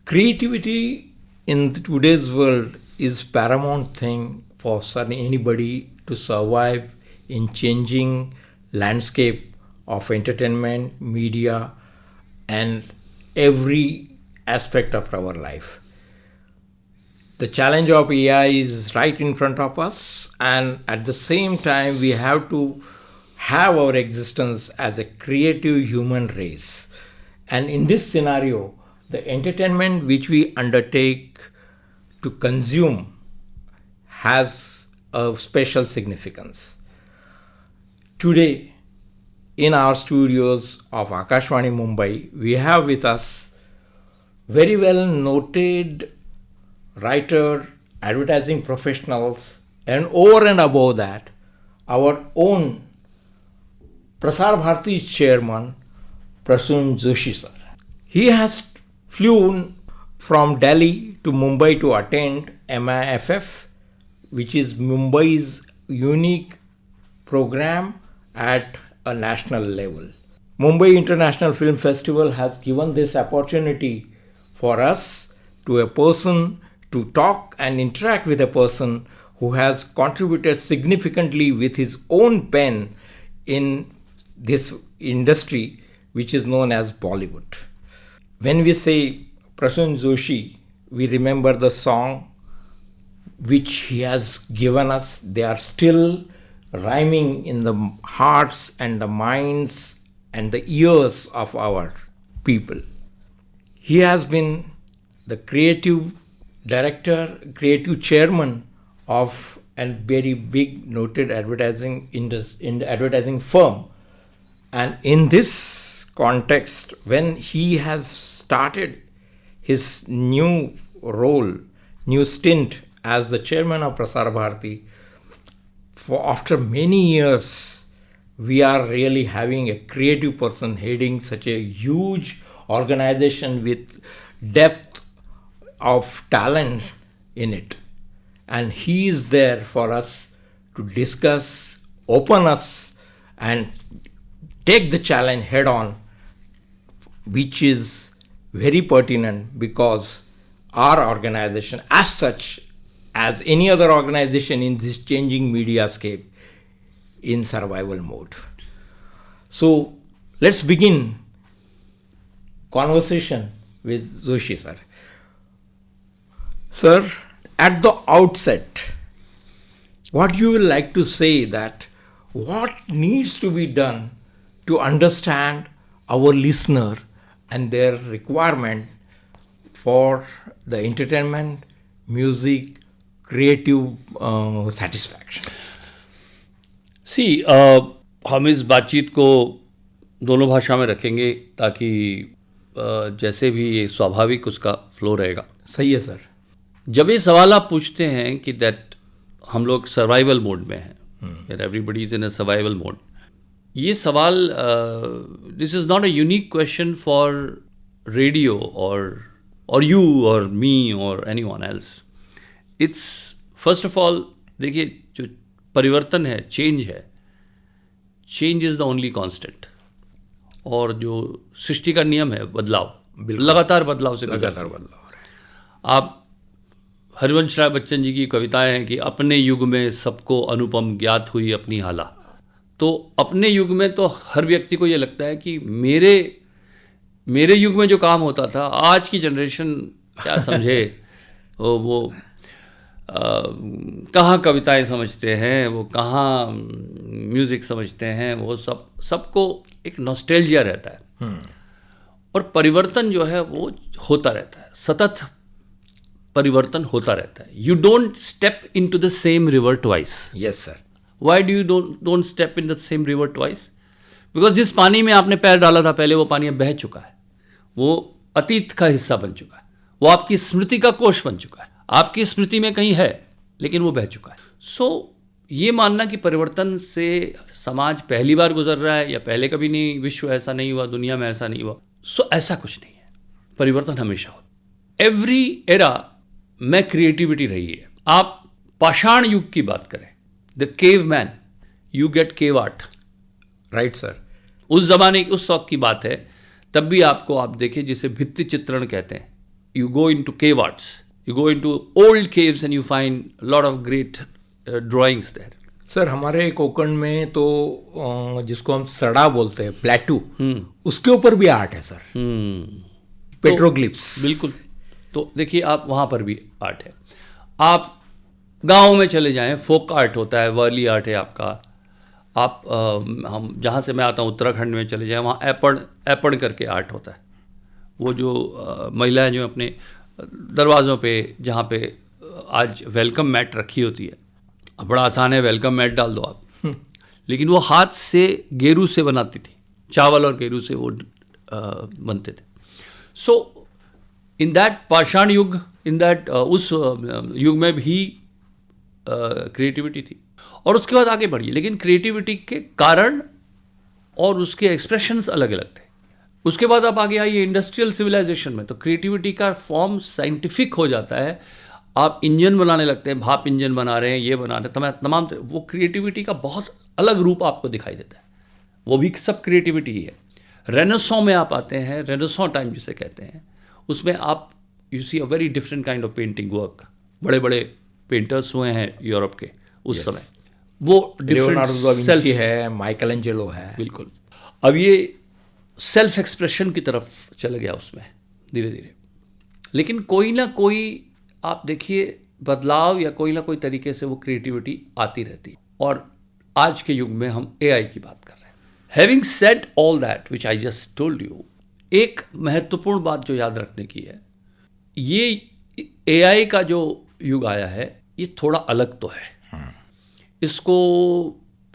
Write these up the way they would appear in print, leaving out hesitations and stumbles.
Creativity in today's world is paramount thing for anybody to survive in changing landscape of entertainment, media, and every aspect of our life. The challenge of AI is right in front of us, and at the same time, we have to have our existence as a creative human race. And in this scenario, the entertainment which we undertake to consume has a special significance. Today, in our studios of Akashvani Mumbai, we have with us very well noted writer, advertising professionals, and over and above that, our own Prasar Bharati's chairman, Prasoon Joshi sir. He has flown from Delhi to Mumbai to attend MIFF, which is Mumbai's unique program at a national level. Mumbai International Film Festival has given this opportunity for us to a person to talk and interact with a person who has contributed significantly with his own pen in this industry which is known as Bollywood. When we say Prasoon Joshi, we remember the song which he has given us. They are still rhyming in the hearts and the minds and the ears of our people. He has been the creative director, creative chairman of a very big noted advertising firm. And in this context, when he has started his new role, new stint as the chairman of Prasar Bharati, after many years, we are really having a creative person heading such a huge organization with depth of talent in it. And he is there for us to discuss, open us, and take the challenge head on, which is very pertinent because our organization, as such, as any other organization in this changing mediascape, in survival mode. So let's begin conversation with Joshi sir. Sir, at the outset, what you will like to say that what needs to be done to understand our listener and their requirement for the entertainment, music, creative satisfaction? सी हम इस बातचीत को दोनों भाषा में रखेंगे ताकि जैसे भी ये स्वाभाविक उसका फ्लो रहेगा. सही है सर. जब ये सवाल आप पूछते हैं कि दैट हम लोग सर्वाइवल मोड में हैं, everybody is in a survival mode, ये सवाल this is not a unique question for radio और यू और मी और anyone else. It's first of all, देखिए जो परिवर्तन है, चेंज है, change is the only constant. और जो सृष्टि का नियम है बदलाव, लगातार बदलाव से लगातार बदलाव हो रहा है. आप हरिवंश राय बच्चन जी की कविताएं हैं कि अपने युग में सबको अनुपम ज्ञात हुई अपनी हाला. तो अपने युग में तो हर व्यक्ति को ये लगता है कि मेरे युग में जो काम होता था आज की जनरेशन क्या समझे, वो कहाँ कविताएं समझते हैं, वो कहाँ म्यूज़िक समझते हैं, वो सबको एक नॉस्टैल्जिया रहता है. और परिवर्तन जो है वो होता रहता है, सतत परिवर्तन होता रहता है. You don't step into the same river twice. Yes sir. Why do you don't step in the same river twice? Because जिस पानी में आपने पैर डाला था पहले, वो पानी अब बह चुका है, वो अतीत का हिस्सा बन चुका है, वो आपकी स्मृति का कोष बन चुका है, आपकी स्मृति में कहीं है लेकिन वो बह चुका है. सो ये मानना कि परिवर्तन से समाज पहली बार गुजर रहा है या पहले कभी नहीं, विश्व ऐसा नहीं हुआ, दुनिया में ऐसा नहीं हुआ, सो ऐसा कुछ नहीं है. परिवर्तन हमेशा होता. एवरी एरा में क्रिएटिविटी रही है. आप पाषाण युग की बात करें, the cave man, you get cave art. Right sir. उस जमाने की, उस शौक की बात है. तब भी आपको, आप देखिए, जिसे भित्ति चित्रण कहते हैं, you go into cave arts, you go into old caves and you find a lot of great drawings there. Sir हमारे कोकण में तो जिसको हम सड़ा बोलते हैं प्लेटू, उसके ऊपर भी आर्ट है सर, पेट्रोग्लिफ्स. बिल्कुल. तो देखिए आप वहाँ पर भी आर्ट है. आप गांव में चले जाएं, फोक आर्ट होता है, वर्ली आर्ट है आपका. आप हम जहाँ से मैं आता हूँ उत्तराखंड में चले जाएं, वहाँ एपड़ करके आर्ट होता है. वो जो महिलाएं जो अपने दरवाज़ों पे जहाँ पे आज वेलकम मैट रखी होती है, बड़ा आसान है, वेलकम मैट डाल दो आप. लेकिन वो हाथ से गेरू से बनाती थी, चावल और गेरू से वो बनते थे. सो इन दैट पाषाण युग, इन दैट उस युग में भी क्रिएटिविटी थी. और उसके बाद आगे बढ़िए, लेकिन क्रिएटिविटी के कारण और उसके एक्सप्रेशंस अलग अलग थे. उसके बाद आप आगे आइए इंडस्ट्रियल सिविलाइजेशन में, तो क्रिएटिविटी का फॉर्म साइंटिफिक हो जाता है. आप इंजन बनाने लगते हैं, भाप इंजन बना रहे हैं, ये बना रहे हैं, तमाम वो क्रिएटिविटी का बहुत अलग रूप आपको दिखाई देता है. वो भी सब क्रिएटिविटी ही है. रेनेसां में आप आते हैं, रेनेसां टाइम जिसे कहते हैं, उसमें आप you see a very different kind of painting work. बड़े बड़े पेंटर्स हुए हैं यूरोप के उस समय. वो लियोनार्डो दा विंची है, माइकल एंजेलो है. बिल्कुल. अब ये सेल्फ एक्सप्रेशन की तरफ चले गया उसमें धीरे धीरे. लेकिन कोई ना कोई आप देखिए बदलाव या कोई ना कोई तरीके से वो क्रिएटिविटी आती रहती है. और आज के युग में हम एआई की बात कर रहे हैं. Having said all that which I just told you, एक महत्वपूर्ण बात जो याद रखने की है, ये एआई का जो युग आया है ये थोड़ा अलग तो है. इसको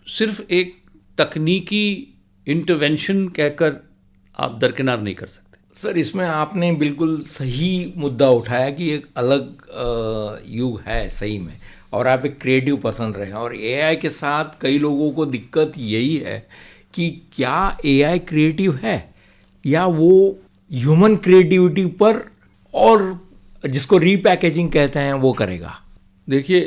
सिर्फ एक तकनीकी इंटरवेंशन कहकर आप दरकिनार नहीं कर सकते. सर इसमें आपने बिल्कुल सही मुद्दा उठाया कि एक अलग युग है सही में, और आप एक क्रिएटिव पर्सन रहे हैं. और एआई के साथ कई लोगों को दिक्कत यही है कि क्या एआई क्रिएटिव है या वो ह्यूमन क्रिएटिविटी पर और जिसको रीपैकेजिंग कहते हैं वो करेगा. देखिए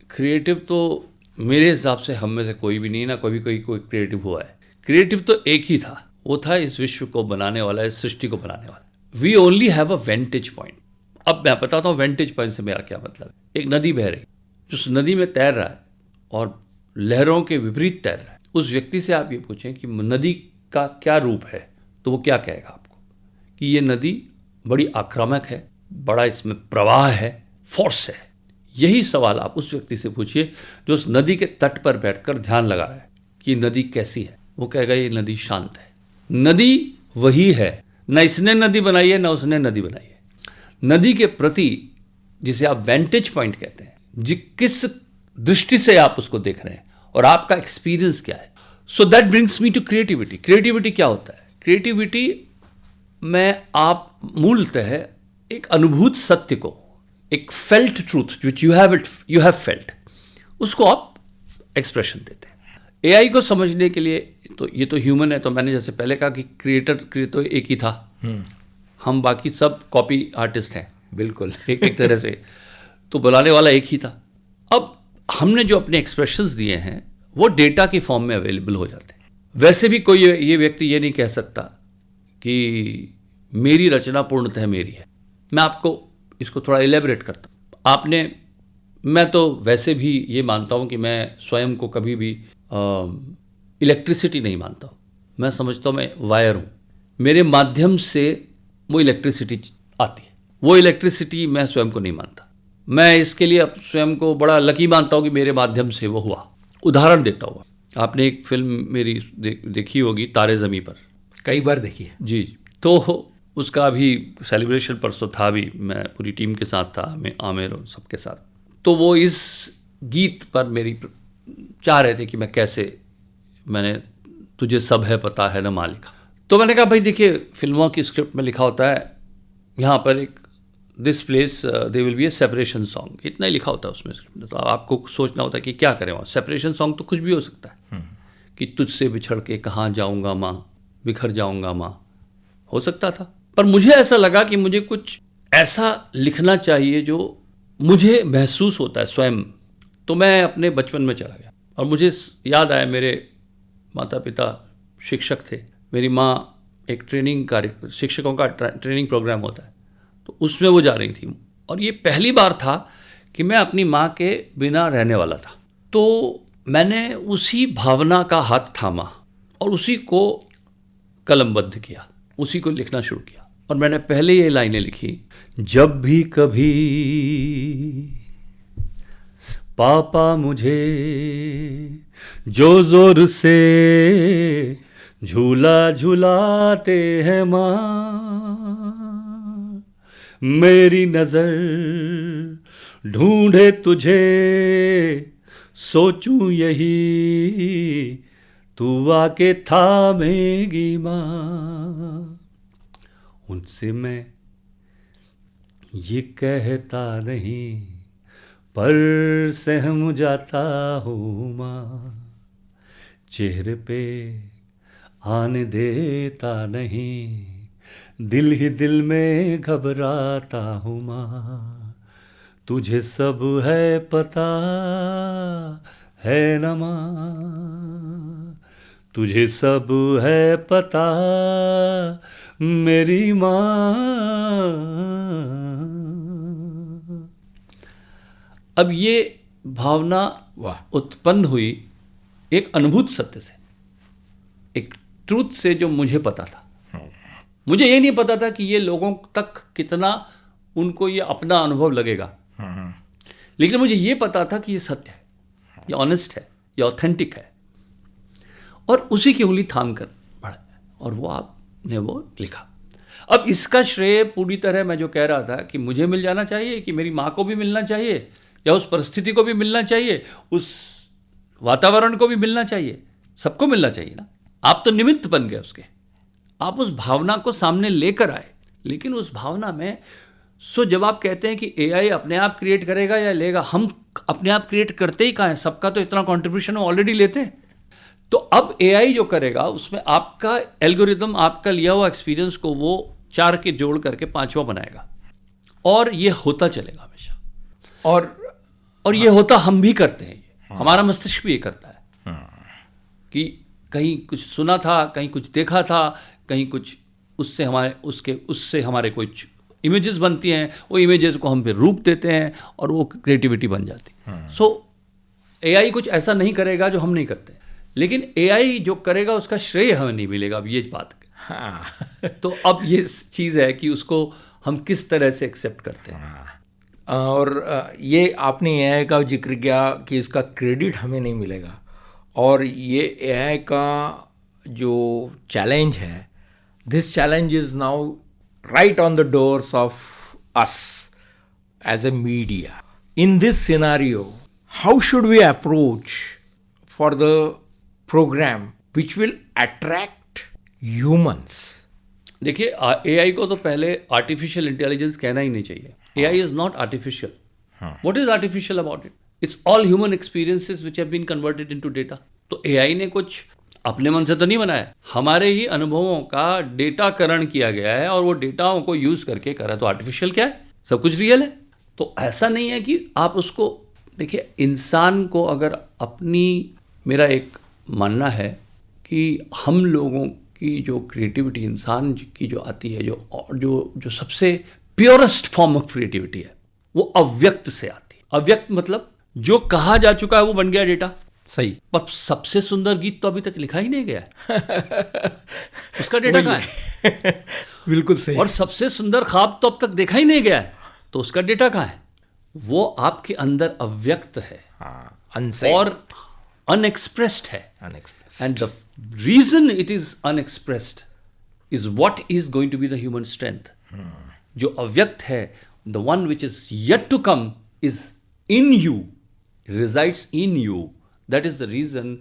क्रिएटिव तो मेरे हिसाब से हम में से कोई भी नहीं, ना कभी कोई क्रिएटिव हुआ है. क्रिएटिव तो एक ही था, वो था इस विश्व को बनाने वाला, इस सृष्टि को बनाने वाला. We only have a vantage point. अब मैं बताता हूँ वेंटेज पॉइंट से मेरा क्या मतलब है. एक नदी बह रही, जो उस नदी में तैर रहा है और लहरों के विपरीत तैर रहा है, उस व्यक्ति से आप ये पूछें कि नदी का क्या रूप है, तो वो क्या कहेगा आपको कि ये नदी बड़ी आक्रामक है, बड़ा इसमें प्रवाह है, फोर्स है. यही सवाल आप उस व्यक्ति से पूछिए जो उस नदी के तट पर बैठकर ध्यान लगा रहा है कि नदी कैसी है. वो कहेगा ये नदी शांत है. नदी वही है, न इसने नदी बनाई है न उसने नदी बनाई है. नदी के प्रति जिसे आप वेंटेज पॉइंट कहते हैं, किस दृष्टि से आप उसको देख रहे हैं और आपका एक्सपीरियंस क्या है. So that brings me to creativity. Creativity क्या होता है? क्रिएटिविटी में आप मूलतः एक अनुभूत सत्य को, एक felt truth which you have felt, उसको आप एक्सप्रेशन देते हैं. एआई को समझने के लिए तो ये तो ह्यूमन है, तो मैंने जैसे पहले कहा कि क्रिएटर तो एक ही था, हम बाकी सब कॉपी आर्टिस्ट हैं. बिल्कुल. एक तरह से तो बनाने वाला एक ही था. अब हमने जो अपने एक्सप्रेशंस दिए हैं वो डेटा की फॉर्म में अवेलेबल हो जाते हैं. वैसे भी कोई ये व्यक्ति ये नहीं कह सकता कि मेरी रचना पूर्णतः मेरी है. मैं आपको इसको थोड़ा इलेबरेट करता हूँ. मैं तो वैसे भी ये मानता हूँ कि मैं स्वयं को कभी भी इलेक्ट्रिसिटी नहीं मानता हूँ. मैं समझता हूँ मैं वायर हूँ, मेरे माध्यम से वो इलेक्ट्रिसिटी आती है. वो इलेक्ट्रिसिटी मैं स्वयं को नहीं मानता. मैं इसके लिए स्वयं को बड़ा लकी मानता हूँ कि मेरे माध्यम से वो हुआ. उदाहरण देता हूँ, आपने एक फिल्म मेरी देखी होगी तारे ज़मीं पर. कई बार देखी है जी. तो उसका भी सेलिब्रेशन परसों था भी, मैं पूरी टीम के साथ था, मैं आमिर और सबके साथ. तो वो इस गीत पर मेरी चाह रहे थे कि मैं कैसे, मैंने तुझे सब है पता है ना मालिका. तो मैंने कहा भाई देखिए फिल्मों की स्क्रिप्ट में लिखा होता है यहाँ पर एक this place they will be A separation song, इतना ही लिखा होता है उसमें स्क्रिप्ट में. तो आपको सोचना होता है कि क्या करें वहाँ. सेपरेशन सॉन्ग तो कुछ भी हो सकता है कि तुझसे बिछड़ के कहाँ जाऊँगा माँ, बिखर जाऊँगा माँ, हो सकता था. पर मुझे ऐसा लगा कि मुझे कुछ ऐसा लिखना चाहिए जो मुझे महसूस होता है स्वयं. तो मैं अपने बचपन में चला गया और मुझे याद आया मेरे माता पिता शिक्षक थे, मेरी माँ एक शिक्षकों का ट्रेनिंग प्रोग्राम होता है, तो उसमें वो जा रही थी। और ये पहली बार था कि मैं अपनी माँ के बिना रहने वाला था। तो मैंने उसी भावना का हाथ थामा और उसी को कलमबद्ध किया, उसी को लिखना शुरू किया। और मैंने पहले ये लाइनें लिखी, जब भी कभी पापा मुझे जो जोर से झूला झूलाते हैं माँ, मेरी नजर ढूंढे तुझे, सोचूं यही तू आके थामेगी माँ। उनसे मैं ये कहता नहीं पर सहम जाता हूँ माँ, चेहरे पे आने देता नहीं, दिल ही दिल में घबराता हूँ माँ, तुझे सब है पता है न माँ, तुझे सब है पता मेरी माँ। अब ये भावना उत्पन्न हुई एक अनुभूत सत्य से, एक ट्रूथ से जो मुझे पता था। मुझे ये नहीं पता था कि ये लोगों तक कितना उनको ये अपना अनुभव लगेगा, लेकिन मुझे ये पता था कि ये सत्य है, ये ऑनेस्ट है, ये ऑथेंटिक है। और उसी की उंगली थाम कर बढ़ा और वो आपने वो लिखा। अब इसका श्रेय पूरी तरह मैं जो कह रहा था कि मुझे मिल जाना चाहिए, कि मेरी माँ को भी मिलना चाहिए, या उस परिस्थिति को भी मिलना चाहिए, उस वातावरण को भी मिलना चाहिए, सबको मिलना चाहिए ना। आप तो निमित्त बन गए उसके, आप उस भावना को सामने लेकर आए। लेकिन उस भावना में जब आप कहते हैं कि एआई अपने आप क्रिएट करेगा या लेगा, हम अपने आप क्रिएट करते ही कहाँ हैं, सबका तो इतना कंट्रीब्यूशन हम ऑलरेडी लेते हैं। तो अब एआई जो करेगा उसमें आपका एल्गोरिदम, आपका लिया हुआ एक्सपीरियंस को वो 4 के जोड़ करके 5वां बनाएगा, और ये होता चलेगा हमेशा। और ये होता हम भी करते हैं, हमारा मस्तिष्क भी ये करता है कि कहीं कुछ सुना था, कहीं कुछ देखा था, कहीं कुछ उससे हमारे कुछ इमेजेस बनती हैं, वो इमेजेस को हम फिर रूप देते हैं और वो क्रिएटिविटी बन जाती है। सो एआई कुछ ऐसा नहीं करेगा जो हम नहीं करते, लेकिन एआई जो करेगा उसका श्रेय हमें नहीं मिलेगा। अब ये बात तो अब ये चीज़ है कि उसको हम किस तरह से एक्सेप्ट करते हैं। और ये आपने एआई का जिक्र किया कि इसका क्रेडिट हमें नहीं मिलेगा, और ये एआई का जो चैलेंज है, this challenge is now right on the doors of us as a media. In this scenario, how should we approach for the program which will attract humans? देखिए, एआई को तो पहले आर्टिफिशियल इंटेलिजेंस कहना ही नहीं चाहिए। AI is not artificial. What is artificial about it? It's all human experiences which have been converted into data. तो AI ने कुछ अपने मन से तो नहीं बनाया, हमारे ही अनुभवों का डेटाकरण किया गया है और वो डेटाओं को यूज करके करा। तो आर्टिफिशियल क्या है? सब कुछ रियल है। तो ऐसा नहीं है कि आप उसको देखिए, इंसान को अगर मेरा एक मानना है कि हम लोगों की जो क्रिएटिविटी इंसान की जो आती है, जो सबसे प्योरेस्ट फॉर्म ऑफ क्रिएटिविटी है, वो अव्यक्त से आती है। अव्यक्त मतलब जो कहा जा चुका है वो बन गया डेटा, सही। पर सबसे सुंदर गीत तो अभी तक लिखा ही नहीं गया है उसका डेटा कहाँ है? बिल्कुल सही। और सबसे सुंदर ख्वाब तो अब तक देखा ही नहीं गया है, तो उसका डेटा कहाँ है? वो आपके अंदर अव्यक्त है और अनएक्सप्रेस्ड है। And the reason it is unexpressed is what is going to be the human strength. जो अव्यक्त है, the one which is yet to come is in you, resides in you. That is the reason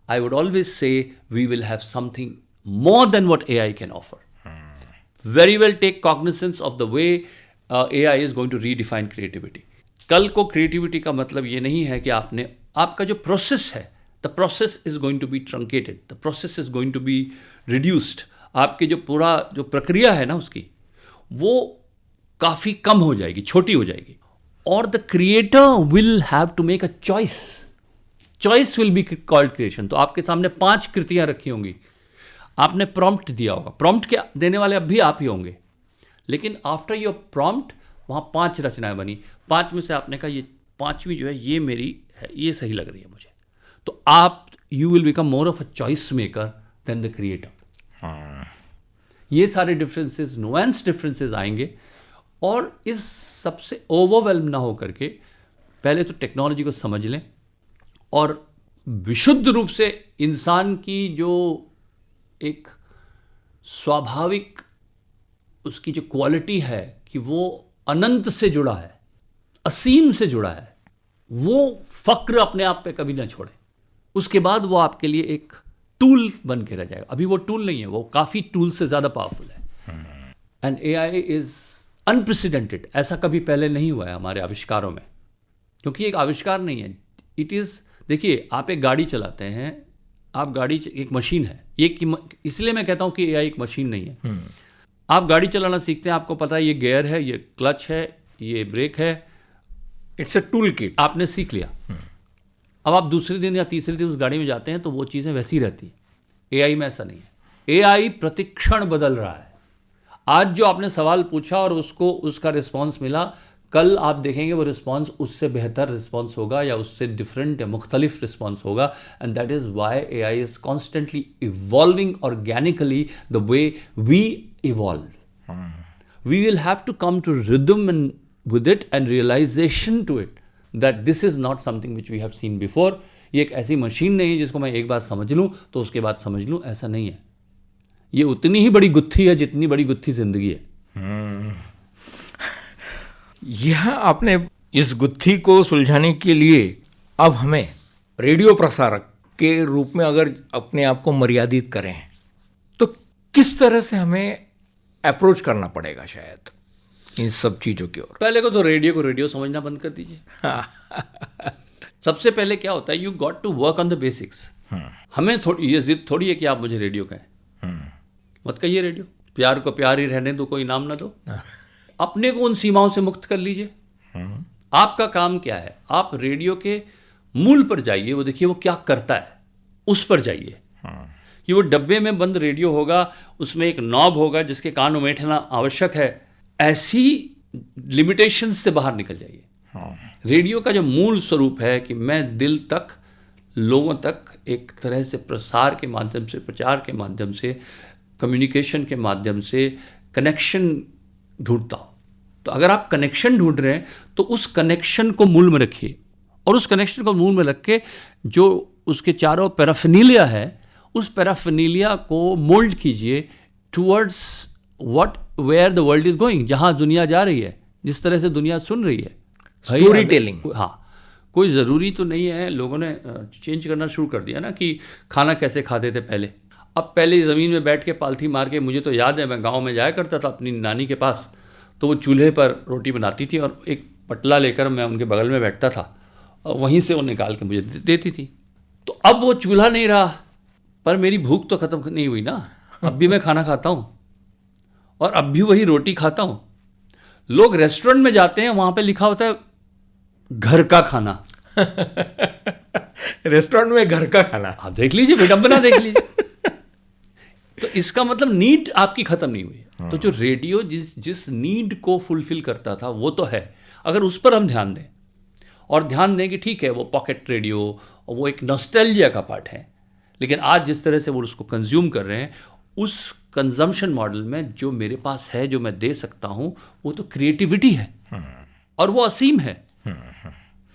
I would always say we will have something more than what AI can offer. Very well take cognizance of the way AI is going to redefine creativity. कल को creativity का मतलब ये नहीं है कि आपका जो process है, the process is going to be truncated, the process is going to be reduced. आपके जो प्रक्रिया है ना उसकी, वो काफ़ी कम हो जाएगी, छोटी हो जाएगी। और the creator will have to make a choice. Choice will be called creation. तो आपके सामने 5 कृतियां रखी होंगी, आपने प्रॉम्प्ट दिया होगा। प्रॉम्प्ट क्या देने वाले अब भी आप ही होंगे, लेकिन आफ्टर योर प्रॉम्प्ट वहाँ 5 रचनाएं बनी, 5 में से आपने कहा ये 5वीं जो है ये मेरी है, ये सही लग रही है मुझे, तो आप you will become more of a choice maker than the creator. ये सारे डिफरेंसेस, नुएंस डिफरेंसेस आएंगे, और इस सबसे ओवरवेल्म ना हो करके पहले तो टेक्नोलॉजी को समझ लें, और विशुद्ध रूप से इंसान की जो एक स्वाभाविक उसकी जो क्वालिटी है कि वो अनंत से जुड़ा है, असीम से जुड़ा है, वो फक्र अपने आप पे कभी ना छोड़े। उसके बाद वो आपके लिए एक टूल बन के रह जाएगा। अभी वो टूल नहीं है, वो काफ़ी टूल से ज़्यादा पावरफुल है। एंड AI इज़ अनप्रेसिडेंटेड, ऐसा कभी पहले नहीं हुआ है हमारे आविष्कारों में, क्योंकि एक आविष्कार नहीं है, इट इज़, देखिए आप एक गाड़ी चलाते हैं, आप गाड़ी एक मशीन है, इसलिए मैं कहता हूँ कि AI एक मशीन नहीं है। आप गाड़ी चलाना सीखते हैं, आपको पता है ये गियर है, ये क्लच है, ये ब्रेक है, इट्स अ टूल किट, आपने सीख लिया। अब आप दूसरे दिन या तीसरे दिन उस गाड़ी में जाते हैं तो वो चीज़ें वैसी रहती हैं। AI में ऐसा नहीं है, AI प्रतिक्षण बदल रहा है। आज जो आपने सवाल पूछा और उसको उसका रिस्पॉन्स मिला, कल आप देखेंगे वो रिस्पॉन्स उससे बेहतर रिस्पॉन्स होगा या उससे डिफरेंट या मुख्तलिफ रिस्पॉन्स होगा। And that is why AI is constantly evolving organically the way we evolve. We will have to come to rhythm and with it and realization to it that this is not something which we have seen before। ये एक ऐसी machine नहीं है जिसको मैं एक बार समझ लूँ तो उसके बाद समझ लूँ, ऐसा नहीं है। ये उतनी ही बड़ी गुत्थी है जितनी बड़ी गुत्थी जिंदगी है। यह आपने इस गुत्थी को सुलझाने के लिए अब हमें रेडियो प्रसारक के रूप में अगर अपने आप को मर्यादित करें तो किस तरह से हमें अप्रोच करना पड़ेगा शायद इन सब चीज़ों की ओर? पहले को रेडियो को रेडियो समझना बंद कर दीजिए। सबसे पहले क्या होता है, you got to work on the basics. हमें थोड़ी ये जिद थोड़ी है कि आप मुझे रेडियो कहें, मत कहिए रेडियो, प्यार को प्यार ही रहने दो, कोई नाम ना दो। अपने को उन सीमाओं से मुक्त कर लीजिए। आपका काम क्या है, आप रेडियो के मूल पर जाइए, वो देखिए वो क्या करता है, उस पर जाइए। कि वो डब्बे में बंद रेडियो होगा, उसमें एक नॉब होगा जिसके कान उमेठना आवश्यक है, ऐसी लिमिटेशंस से बाहर निकल जाइए। रेडियो का जो मूल स्वरूप है कि मैं दिल तक, लोगों तक एक तरह से प्रसार के माध्यम से, प्रचार के माध्यम से, कम्युनिकेशन के माध्यम से कनेक्शन ढूंढता हूँ। तो अगर आप कनेक्शन ढूंढ रहे हैं तो उस कनेक्शन को मूल में रखिए, और उस कनेक्शन को मूल में रख के जो उसके चारों पैराफिनीलिया है, उस पैराफिनीलिया को मोल्ड कीजिए towards what where the world is going, जहाँ दुनिया जा रही है, जिस तरह से दुनिया सुन रही है। Story telling. हाँ, कोई ज़रूरी तो नहीं है, लोगों ने चेंज करना शुरू कर दिया ना कि खाना कैसे खाते थे पहले। अब पहले ज़मीन में बैठ के पालथी मार के, मुझे तो याद है मैं गांव में जाया करता था अपनी नानी के पास, तो वो चूल्हे पर रोटी बनाती थी और एक पटला लेकर मैं उनके बगल में बैठता था और वहीं से वो निकाल के मुझे देती थी। तो अब वो चूल्हा नहीं रहा, पर मेरी भूख तो ख़त्म नहीं हुई ना। अब भी मैं खाना खाता हूँ और अब भी वही रोटी खाता हूँ। लोग रेस्टोरेंट में जाते हैं, वहाँ पे लिखा होता है घर का खाना। रेस्टोरेंट में घर का खाना, आप देख लीजिए, विडंबना देख लीजिए। तो इसका मतलब नीड आपकी खत्म नहीं हुई है। तो जो रेडियो जिस नीड को फुलफिल करता था वो तो है, अगर उस पर हम ध्यान दें, और ध्यान दें कि ठीक है वो पॉकेट रेडियो और वो एक नॉस्टैल्जिया का पार्ट है, लेकिन आज जिस तरह से वो उसको कंज्यूम कर रहे हैं, उस कंजम्पशन मॉडल में जो मेरे पास है, जो मैं दे सकता हूं, वो तो क्रिएटिविटी है और वो असीम है।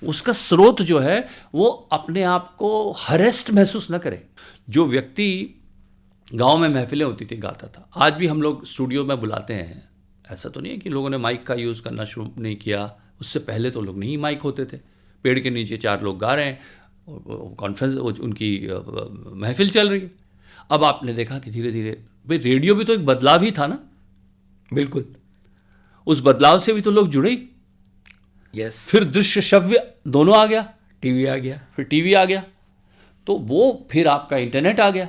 उसका स्रोत जो है वो अपने आप को हरेस्ट महसूस न करे। जो व्यक्ति गांव में महफिलें होती थी गाता था, आज भी हम लोग स्टूडियो में बुलाते हैं। ऐसा तो नहीं है कि लोगों ने माइक का यूज़ करना शुरू नहीं किया, उससे पहले तो लोग नहीं माइक होते थे, पेड़ के नीचे 4 लोग गा रहे हैं, कॉन्फ्रेंस उनकी महफिल चल रही है। अब आपने देखा कि धीरे धीरे भाई रेडियो भी तो एक बदलाव ही था ना। बिल्कुल, उस बदलाव से भी तो लोग जुड़े। यस। फिर दृश्य श्रव्य दोनों आ गया, टीवी आ गया, फिर टीवी आ गया, तो वो फिर आपका इंटरनेट आ गया।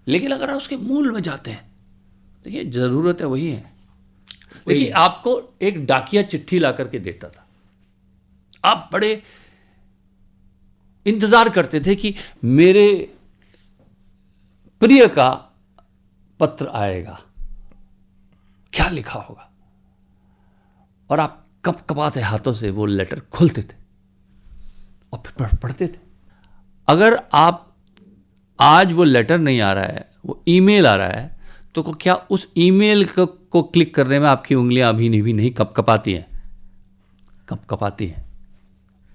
लेकिन अगर आप उसके मूल में जाते हैं, देखिए ज़रूरत है वही है। देखिए आपको एक डाकिया चिट्ठी ला करके देता था, आप बड़े इंतज़ार करते थे कि मेरे प्रिय का पत्र आएगा, क्या लिखा होगा, और आप कप कपाते हाथों से वो लेटर खोलते थे और फिर पढ़ते थे। अगर आप आज वो लेटर नहीं आ रहा है, वो ईमेल आ रहा है, तो क्या उस ईमेल को क्लिक करने में आपकी उंगलियां अभी भी नहीं कपकपाती हैं? कपकपाती हैं।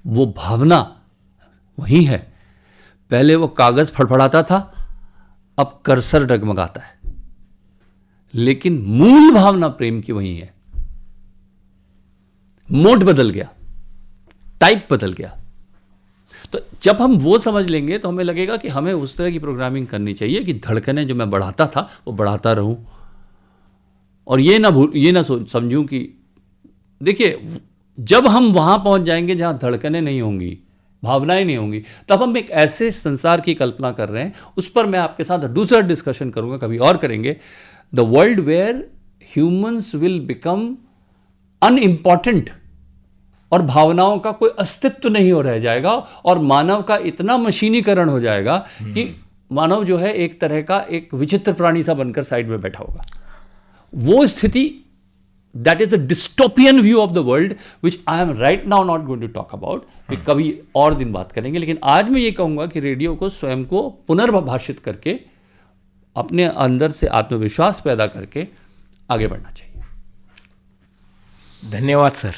वो भावना वही है। पहले वो कागज फड़फड़ाता था, अब कर्सर डगमगाता है, लेकिन मूल भावना प्रेम की वही है। मोड बदल गया, टाइप बदल गया। तो जब हम वो समझ लेंगे तो हमें लगेगा कि हमें उस तरह की प्रोग्रामिंग करनी चाहिए कि धड़कनें जो मैं बढ़ाता था वो बढ़ाता रहूं, और ये ना समझूं कि देखिए, जब हम वहां पहुंच जाएंगे जहां धड़कनें नहीं होंगी, भावनाएं नहीं होंगी, तब हम एक ऐसे संसार की कल्पना कर रहे हैं। उस पर मैं आपके साथ दूसरा डिस्कशन करूंगा, कभी और करेंगे। The world where humans will become unimportant, और भावनाओं का कोई अस्तित्व नहीं हो रह जाएगा, और मानव का इतना मशीनीकरण हो जाएगा कि मानव जो है एक तरह का एक विचित्र प्राणी सा बनकर साइड में बैठा होगा। वो स्थिति, that is the dystopian view of the world which I am right now not going to talk about. कभी और दिन बात करेंगे, लेकिन आज मैं ये कहूंगा कि रेडियो को स्वयं को पुनर्भाषित करके, अपने अंदर से आत्मविश्वास पैदा करके आगे बढ़ना चाहिए। धन्यवाद सर।